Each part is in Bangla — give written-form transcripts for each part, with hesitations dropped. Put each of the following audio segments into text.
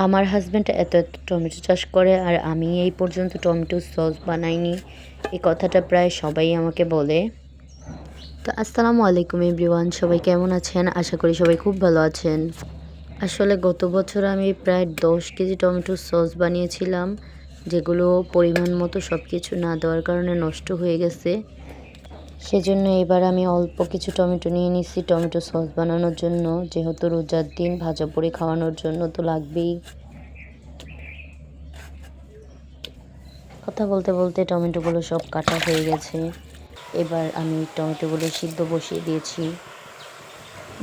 আমার হাজব্যান্ড এত টমেটো চাষ করে আর আমি এই পর্যন্ত টমেটো সস বানাইনি, এই কথাটা প্রায় সবাই আমাকে বলে। তো আসসালামু আলাইকুম এভরিওয়ান, সবাই কেমন আছেন? আশা করি সবাই খুব ভালো আছেন। আসলে গত বছর আমি প্রায় 10 কেজি টমেটো সস বানিয়েছিলাম, যেগুলো পরিমাণ মতো সব কিছু না দেওয়ার কারণে নষ্ট হয়ে গেছে। সেজন্য এবার আমি অল্প কিছু টমেটো নিয়ে নিচ্ছি টমেটো সস বানানোর জন্য, যেহেতু রোজার দিন ভাজা পোড়ে খাওয়ানোর জন্য তো লাগবেই। কথা বলতে বলতে টমেটোগুলো সব কাটা হয়ে গেছে। এবার আমি টমেটোগুলো সিদ্ধ বসিয়ে দিয়েছি।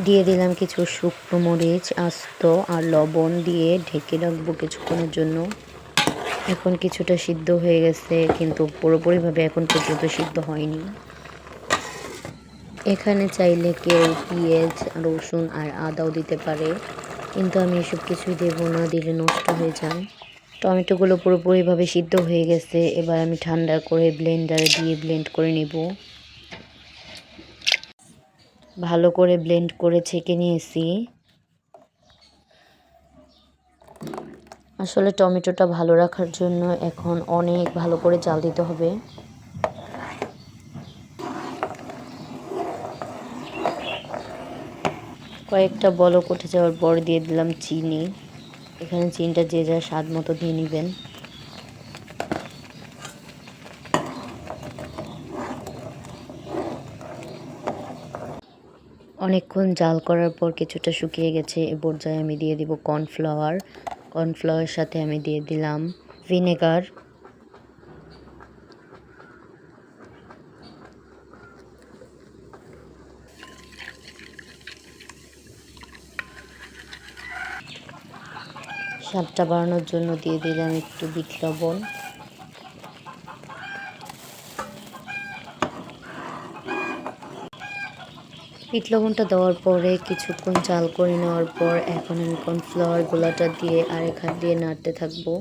দিয়ে দিলাম কিছু শুকনো মরিচ আস্ত আর লবণ দিয়ে ঢেকে রাখবো কিছুক্ষণের জন্য। এখন কিছুটা সিদ্ধ হয়ে গেছে, কিন্তু পুরোপুরিভাবে এখন পর্যন্ত সিদ্ধ হয়নি। এখানে চাইলে কেউ পেঁয়াজ, রসুন আর আদাও দিতে পারে, কিন্তু আমি এসব কিছুই দেবো না, দিলে নষ্ট হয়ে যায়। টমেটোগুলো পুরোপুরিভাবে সিদ্ধ হয়ে গেছে। এবার আমি ঠান্ডা করে ব্লেন্ডারে দিয়ে ব্লেন্ড করে নেব। ভালো করে ব্লেন্ড করে ছেঁকে নিয়েছি। আসলে টমেটোটা ভালো রাখার জন্য এখন অনেক ভালো করে জাল দিতে হবে। কয়েকটা বলক উঠে যাওয়ার পর দিয়ে দিলাম চিনি। এখানে চিনিটা যে যার স্বাদ মতো দিয়ে নেবেন। অনেকক্ষণ জাল করার পর কিছুটা শুকিয়ে গেছে। এ পর্যায়ে আমি দিয়ে দিব কর্নফ্লাওয়ার। কর্নফ্লাওয়ারের সাথে আমি দিয়ে দিলাম ভিনেগার। স্বাদটা বাড়ানোর জন্য দিয়ে দিলাম একটু বিট লবণ। বিট লবণটা দেওয়ার পরে কিছুক্ষণ জাল করে নেওয়ার পর এখন আমি কর্নফ্লাওয়ার গোলাটা দিয়ে আরেক হাত দিয়ে নাড়তে থাকবো।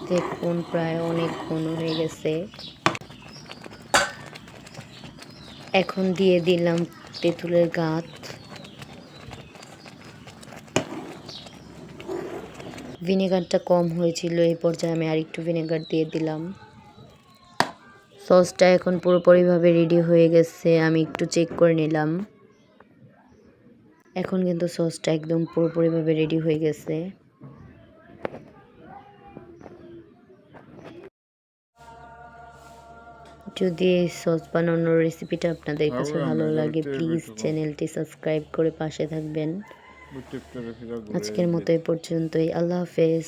দেখুন প্রায় অনেক ঘন হয়ে গেছে। এখন দিয়ে দিলাম তেঁতুলের গাঁথ। ভিনেগারটা কম হয়েছিল, এই পর্যায়ে আমি আরেকটু ভিনেগার দিয়ে দিলাম। সসটা এখন পুরোপুরিভাবে রেডি হয়ে গেছে। আমি একটু চেক করে নিলাম। এখন কিন্তু সসটা একদম পুরোপুরিভাবে রেডি হয়ে গেছে। যদি এই সস বানানোর রেসিপিটা আপনাদের কাছে ভালো লাগে, প্লিজ চ্যানেলটি সাবস্ক্রাইব করে পাশে থাকবেন। আজকের মতো এ পর্যন্তই। আল্লাহ হাফেজ।